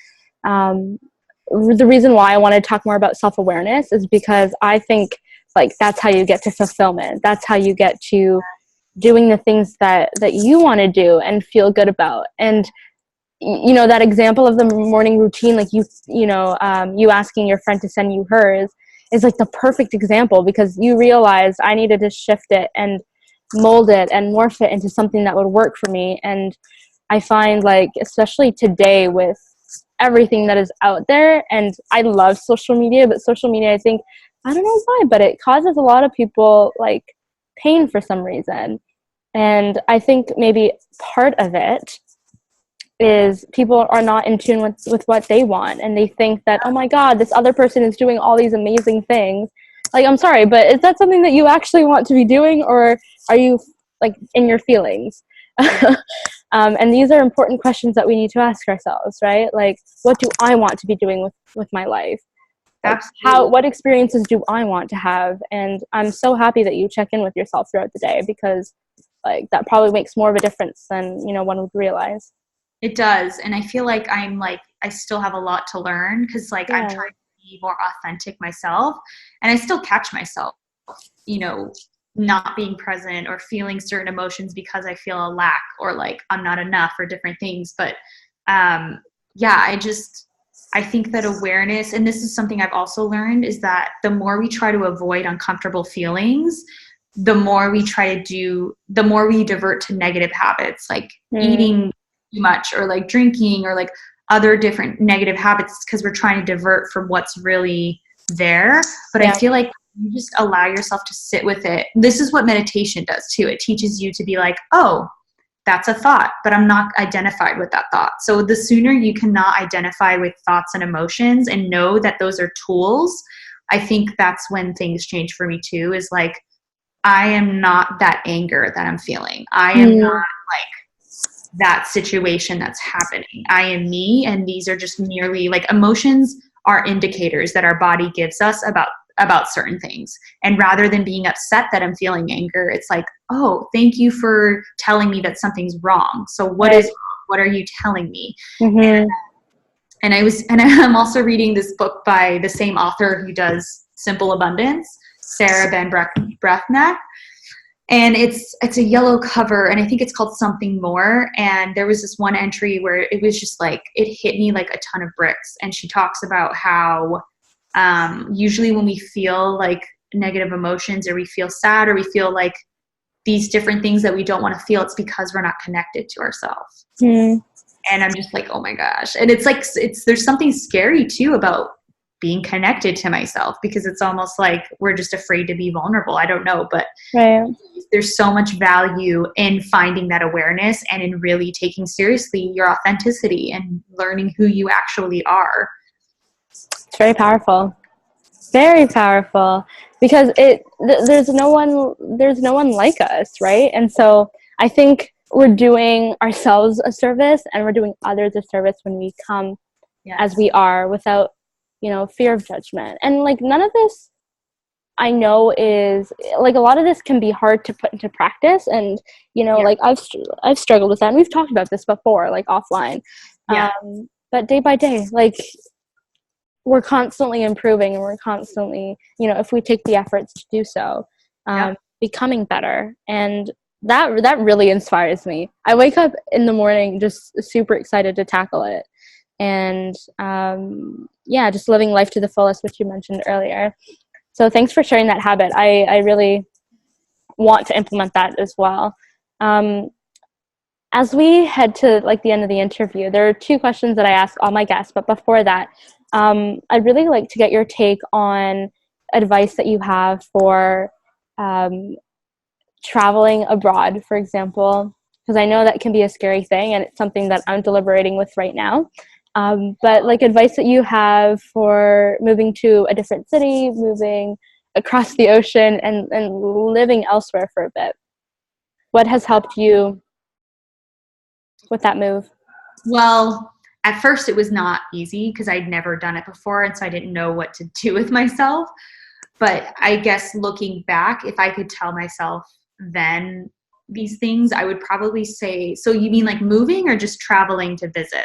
The reason why I want to talk more about self-awareness is because I think like that's how you get to fulfillment. That's how you get to doing the things that you want to do and feel good about. And you know, that example of the morning routine, like you asking your friend to send you hers is like the perfect example, because you realized I needed to shift it and mold it and morph it into something that would work for me. And I find like, especially today with everything that is out there, and I love social media, but social media, I think, I don't know why, but it causes a lot of people like pain for some reason. And I think maybe part of it is people are not in tune with what they want, and they think that, oh my god, this other person is doing all these amazing things. Like, I'm sorry, but is that something that you actually want to be doing, or are you like in your feelings? And these are important questions that we need to ask ourselves, right? Like, what do I want to be doing with my life? Like, what experiences do I want to have? And I'm so happy that you check in with yourself throughout the day, because like that probably makes more of a difference than, you know, one would realize. It does. And I feel like I still have a lot to learn because like I'm trying to be more authentic myself, and I still catch myself, you know, not being present or feeling certain emotions because I feel a lack or like I'm not enough or different things. But yeah, I think that awareness, and this is something I've also learned, is that the more we try to avoid uncomfortable feelings, the more we divert to negative habits like eating too much or like drinking or like other different negative habits, because we're trying to divert from what's really there. But I feel like you just allow yourself to sit with it. This is what meditation does too. It teaches you to be like, oh, that's a thought, but I'm not identified with that thought. So the sooner you cannot identify with thoughts and emotions and know that those are tools, I think that's when things change for me too, is like, I am not that anger that I'm feeling. I am not like that situation that's happening. I am me, and these are just merely like, emotions are indicators that our body gives us about certain things. And rather than being upset that I'm feeling anger, it's like, oh, thank you for telling me that something's wrong. So what are you telling me? And I'm also reading this book by the same author who does Simple Abundance, Sarah Ben Breathnack. And it's a yellow cover, and I think it's called Something More. And there was this one entry where it was just like, it hit me like a ton of bricks. And she talks about how usually when we feel like negative emotions, or we feel sad, or we feel like these different things that we don't want to feel, it's because we're not connected to ourselves. And I'm just like, oh my gosh. And it's like, there's something scary too about being connected to myself, because it's almost like we're just afraid to be vulnerable. I don't know, but there's so much value in finding that awareness, and in really taking seriously your authenticity and learning who you actually are. It's very powerful. Very powerful, because there's no one like us, right? And so I think we're doing ourselves a service, and we're doing others a service when we come as we are, without, fear of judgment. And like, none of this, I know, is like, a lot of this can be hard to put into practice. And like, I've struggled with that, and we've talked about this before, like offline. But day by day, like, we're constantly improving, and we're constantly, if we take the efforts to do so, becoming better. And that really inspires me. I wake up in the morning just super excited to tackle it. And just living life to the fullest, which you mentioned earlier. So thanks for sharing that habit. I really want to implement that as well. As we head to like the end of the interview, there are 2 questions that I ask all my guests. But before that, I'd really like to get your take on advice that you have for traveling abroad, for example, because I know that can be a scary thing, and it's something that I'm deliberating with right now. But like, advice that you have for moving to a different city, moving across the ocean, and living elsewhere for a bit. What has helped you with that move? Well, at first it was not easy, because I'd never done it before, and so I didn't know what to do with myself. But I guess looking back, if I could tell myself then these things, I would probably say, so you mean like moving, or just traveling to visit?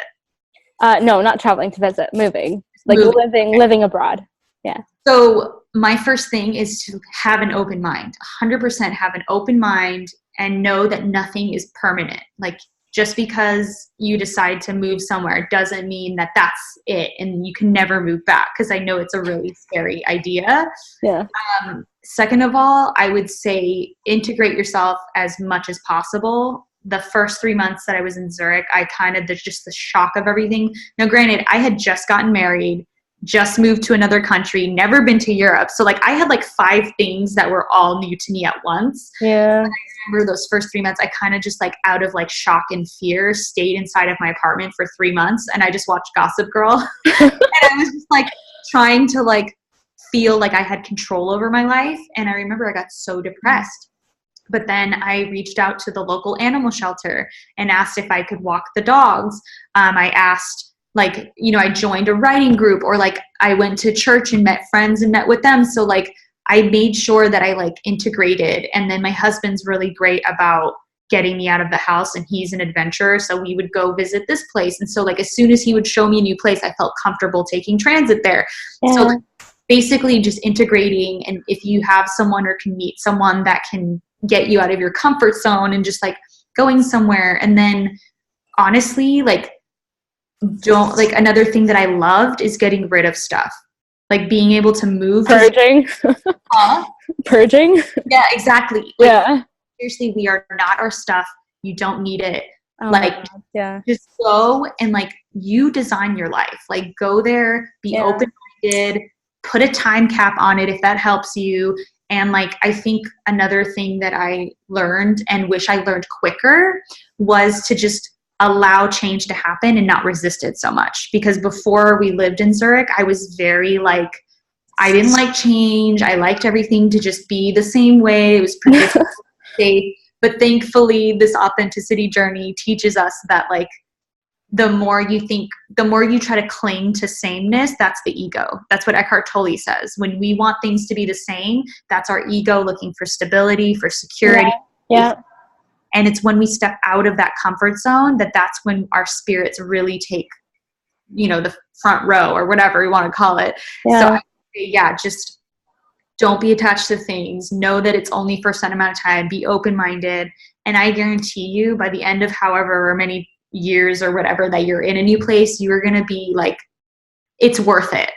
No, not traveling to visit, moving. Like moving. Living abroad. Yeah. So my first thing is to have an open mind, 100% have an open mind, and know that nothing is permanent. Like, just because you decide to move somewhere doesn't mean that that's it and you can never move back, because I know it's a really scary idea. Yeah. Second of all, I would say integrate yourself as much as possible. The first 3 months that I was in Zurich, there's just the shock of everything. Now, granted, I had just gotten married, just moved to another country, never been to Europe. So like, I had like 5 things that were all new to me at once. Yeah. And I remember those first 3 months, I kind of just like, out of like shock and fear, stayed inside of my apartment for 3 months, and I just watched Gossip Girl. And I was just like trying to like feel like I had control over my life. And I remember I got so depressed. But then I reached out to the local animal shelter and asked if I could walk the dogs. I asked, like, I joined a writing group, or like I went to church and met friends and met with them. So like, I made sure that I like integrated. And then my husband's really great about getting me out of the house, and he's an adventurer. So we would go visit this place. And so like, as soon as he would show me a new place, I felt comfortable taking transit there. Yeah. So like, basically just integrating. And if you have someone or can meet someone that can get you out of your comfort zone, and just like going somewhere. And then honestly, like, another thing that I loved is getting rid of stuff, like being able to move. Purging. Purging. Yeah, exactly. Like, seriously, we are not our stuff. You don't need it. Just go and like, you design your life. Like, go there, be open-minded, put a time cap on it if that helps you, And like, I think another thing that I learned and wish I learned quicker was to just allow change to happen and not resist it so much. Because before we lived in Zurich, I was very like, I didn't like change. I liked everything to just be the same way. It was predictable, safe. But thankfully, this authenticity journey teaches us that like, the more you try to cling to sameness, that's the ego. That's what Eckhart Tolle says. When we want things to be the same, that's our ego looking for stability, for security. Yeah. And it's when we step out of that comfort zone that's when our spirits really take, the front row or whatever you want to call it. Yeah. So I say, just don't be attached to things. Know that it's only for a certain amount of time. Be open-minded. And I guarantee you by the end of however many years or whatever that you're in a new place, you're going to be like, it's worth it.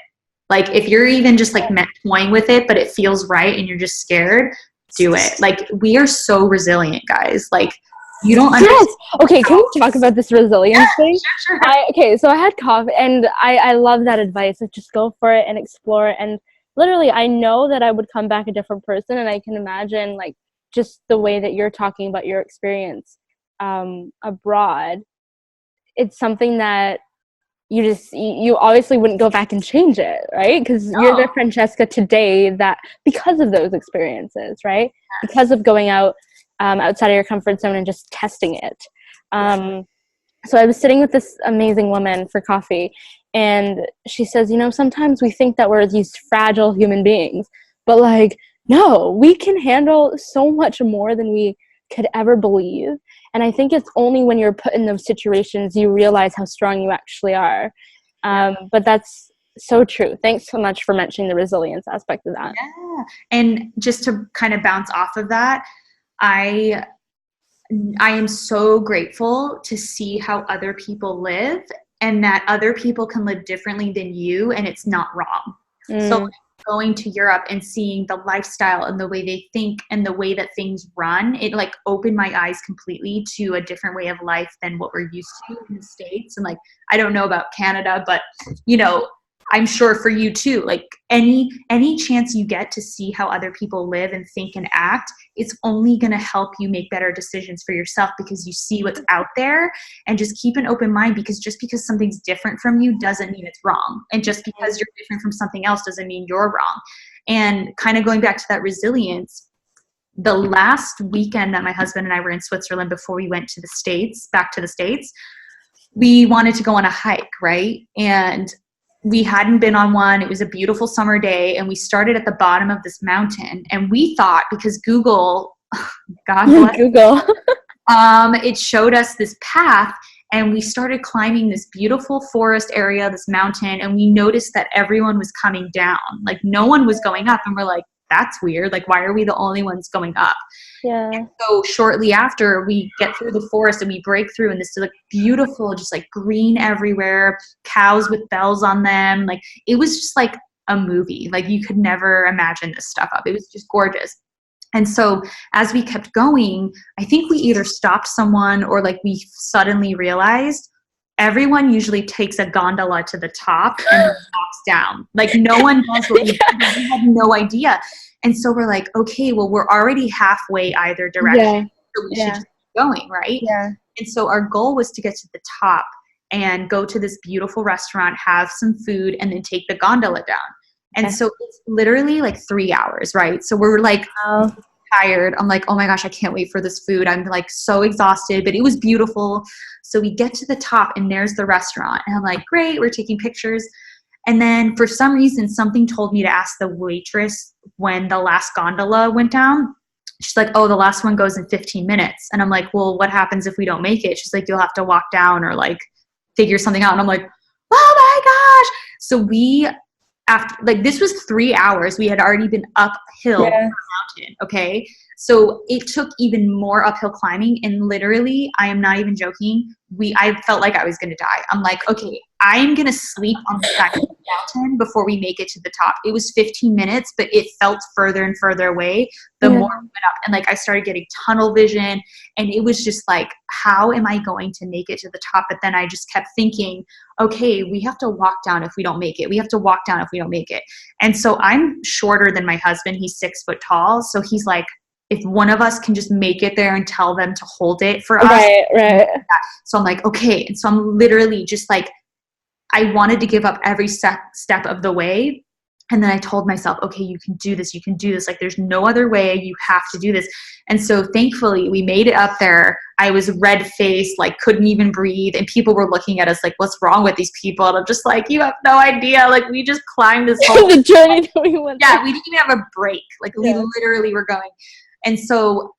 Like if you're even just like toying with it, but it feels right and you're just scared, do it. Like we are so resilient, guys. Like you don't understand. Yes. Okay, can we talk about this resilience thing? Sure. So I had coffee, and I love that advice of just go for it and explore it. And literally, I know that I would come back a different person, and I can imagine like just the way that you're talking about your experience abroad. It's something that you obviously wouldn't go back and change it, right? Because you're the Francesca today that because of those experiences, right? Yes. Because of going out outside of your comfort zone and just testing it. So I was sitting with this amazing woman for coffee, and she says, sometimes we think that we're these fragile human beings, but like, no, we can handle so much more than we could ever believe. And I think it's only when you're put in those situations you realize how strong you actually are. But that's so true. Thanks so much for mentioning the resilience aspect of that. Yeah. And just to kind of bounce off of that, I am so grateful to see how other people live and that other people can live differently than you and it's not wrong. So going to Europe and seeing the lifestyle and the way they think and the way that things run, it like opened my eyes completely to a different way of life than what we're used to in the States. And like, I don't know about Canada, but I'm sure for you too, like any chance you get to see how other people live and think and act, it's only going to help you make better decisions for yourself because you see what's out there. And just keep an open mind, because just because something's different from you doesn't mean it's wrong. And just because you're different from something else doesn't mean you're wrong. And kind of going back to that resilience, the last weekend that my husband and I were in Switzerland before we went to the States, back to the States, we wanted to go on a hike, right? And we hadn't been on one. It was a beautiful summer day, and we started at the bottom of this mountain. And we thought, because Google, God bless Google, it showed us this path, and we started climbing this beautiful forest area, this mountain, and we noticed that everyone was coming down. Like no one was going up, and we're like, that's weird. Like, why are we the only ones going up? Yeah. And so shortly after, we get through the forest and we break through, and this is like beautiful, just like green everywhere, cows with bells on them. Like it was just like a movie. Like you could never imagine this stuff up. It was just gorgeous. And so as we kept going, I think we either stopped someone or like we suddenly realized everyone usually takes a gondola to the top and walks down. Like no one does what we did. We had no idea. And so we're like, okay, well, we're already halfway either direction. So we should just keep going, right? Yeah. And so our goal was to get to the top and go to this beautiful restaurant, have some food, and then take the gondola down. And so it's literally like 3 hours, right? So we're like tired. I'm like, oh my gosh, I can't wait for this food. I'm like so exhausted, but it was beautiful. So we get to the top and there's the restaurant. And I'm like, great, we're taking pictures. And then for some reason, something told me to ask the waitress when the last gondola went down. She's like, oh, the last one goes in 15 minutes. And I'm like, well, what happens if we don't make it? She's like, you'll have to walk down or like figure something out. And I'm like, oh my gosh. So we, after like this was 3 hours, we had already been uphill the mountain. Okay. So it took even more uphill climbing. And literally, I am not even joking, I felt like I was going to die. I'm like, okay, I'm going to sleep on the side of the mountain before we make it to the top. It was 15 minutes, but it felt further and further away the more it went up. And like, I started getting tunnel vision, and it was just like, how am I going to make it to the top? But then I just kept thinking, okay, we have to walk down if we don't make it. We have to walk down if we don't make it. And so I'm shorter than my husband. He's 6 foot tall. So he's like, if one of us can just make it there and tell them to hold it for us. Right. So I'm like, okay. And so I'm literally just like, I wanted to give up every step of the way. And then I told myself, okay, you can do this. You can do this. Like, there's no other way. You have to do this. And so thankfully we made it up there. I was red faced, like couldn't even breathe. And people were looking at us like, what's wrong with these people? And I'm just like, you have no idea. Like, we just climbed this whole the journey that we went through. Yeah, we didn't even have a break. Like, we literally were going. And so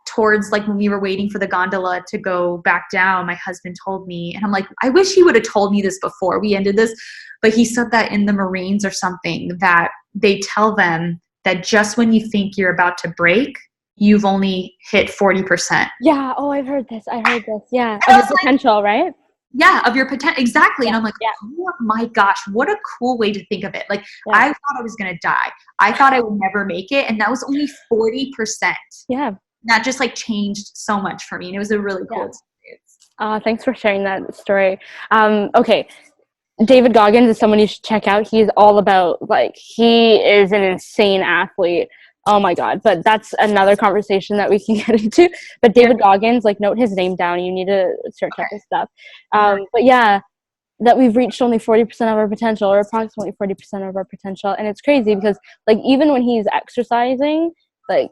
towards like when we were waiting for the gondola to go back down, my husband told me, and I'm like, I wish he would have told me this before we ended this, but he said that in the Marines or something, that they tell them that just when you think you're about to break, you've only hit 40%. Yeah. Oh, I've heard this. Yeah. Of your potential, right? Yeah, of your potential. Exactly. Yeah. And I'm like, oh my gosh, what a cool way to think of it. Like, I thought I was going to die. I thought I would never make it. And that was only 40%. Yeah. That just like changed so much for me. And it was a really cool experience. Thanks for sharing that story. Okay. David Goggins is someone you should check out. He's all about, like, he is an insane athlete. Oh my God. But that's another conversation that we can get into. But David Goggins, like, note his name down. You need to search up his stuff. But yeah, that we've reached only 40% of our potential, or approximately 40% of our potential. And it's crazy because, like, even when he's exercising, like,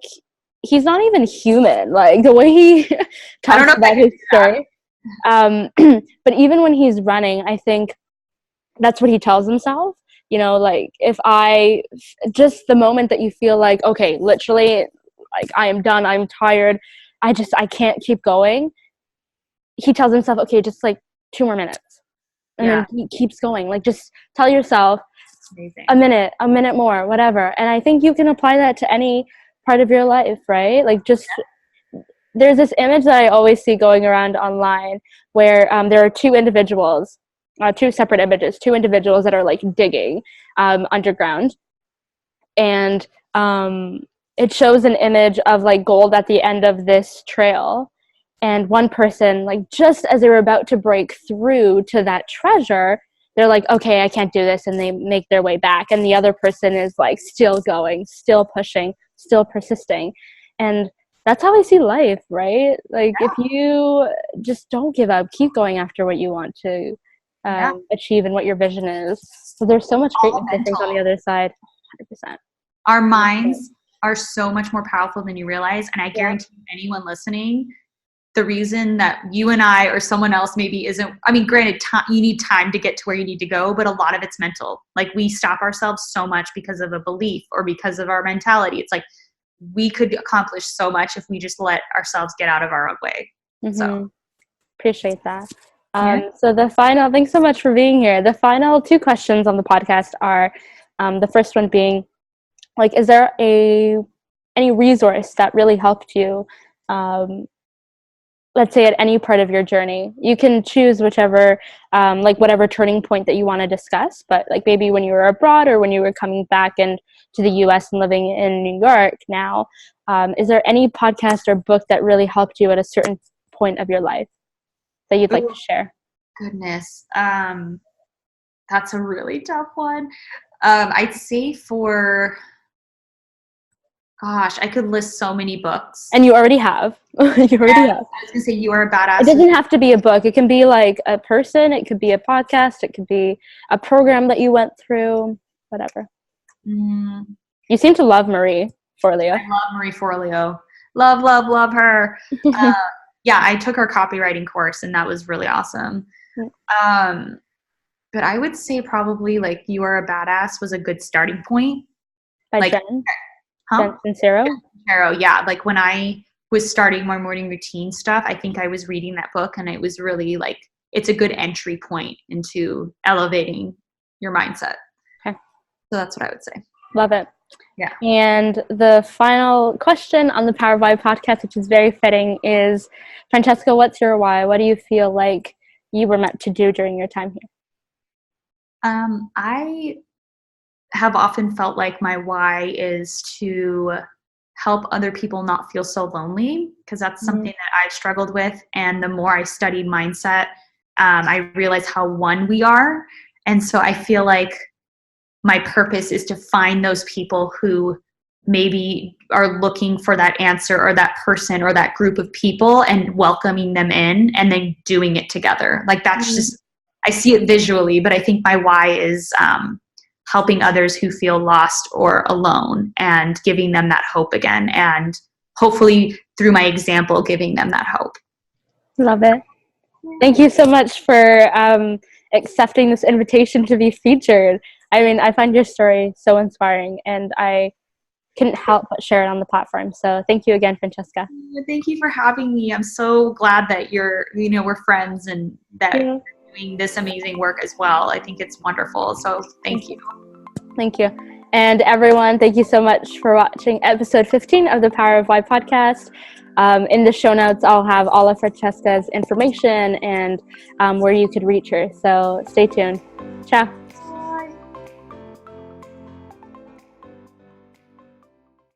he's not even human. Like, the way he talks about his story. But even when he's running, I think that's what he tells himself. You know, like, just the moment that you feel like, okay, literally, like, I am done, I'm tired, I can't keep going, he tells himself, okay, just like 2 more minutes. And then he keeps going. Like, just tell yourself a minute more, whatever. And I think you can apply that to any part of your life, right? Like, just there's this image that I always see going around online where there are two separate images, two individuals that are like digging underground. And it shows an image of like gold at the end of this trail. And one person, like, just as they were about to break through to that treasure, they're like, okay, I can't do this. And they make their way back. And the other person is like still going, still pushing, still persisting. And that's how I see life, right? Like, if you just don't give up, keep going after what you want to achieve and what your vision is. So there's so much greatness, I think, on the other side. 100%. Our minds are so much more powerful than you realize. And I guarantee anyone listening, the reason that you and I or someone else maybe isn't, I mean, granted, you need time to get to where you need to go, but a lot of it's mental. Like, we stop ourselves so much because of a belief or because of our mentality. It's like, we could accomplish so much if we just let ourselves get out of our own way. So appreciate that. So thanks so much for being here. The final 2 questions on the podcast are, the first one being, like, is there any resource that really helped you, let's say at any part of your journey? You can choose whichever, like, whatever turning point that you want to discuss, but like maybe when you were abroad or when you were coming back to the US and living in New York now, is there any podcast or book that really helped you at a certain point of your life that you'd like to share? Goodness. That's a really tough one. I'd say gosh, I could list so many books. And you already have. You already have. I was going to say, You Are a Badass. It doesn't have to be a book. It can be like a person. It could be a podcast. It could be a program that you went through, whatever. You seem to love Marie Forleo. I love Marie Forleo. Love her. I took her copywriting course, and that was really awesome. But I would say probably like You Are a Badass was a good starting point. By like, Jen Sincero? Yeah. Like, when I was starting my morning routine stuff, I think I was reading that book, and it was really like, it's a good entry point into elevating your mindset. Okay. So that's what I would say. Love it. Yeah. And the final question on the Power of Why podcast, which is very fitting, is, Francesca, what's your why? What do you feel like you were meant to do during your time here? I have often felt like my why is to help other people not feel so lonely, because that's something that I've struggled with. And the more I studied mindset, I realized how one we are. And so I feel like my purpose is to find those people who maybe are looking for that answer or that person or that group of people, and welcoming them in and then doing it together. Like that's just, I see it visually, but I think my why is helping others who feel lost or alone and giving them that hope again. And hopefully through my example, giving them that hope. Love it. Thank you so much for accepting this invitation to be featured. I mean, I find your story so inspiring, and I couldn't help but share it on the platform. So thank you again, Francesca. Thank you for having me. I'm so glad that we're friends, and that you're doing this amazing work as well. I think it's wonderful. So thank you. Thank you. And everyone, thank you so much for watching episode 15 of the Power of Why podcast. In the show notes, I'll have all of Francesca's information and where you could reach her. So stay tuned. Ciao.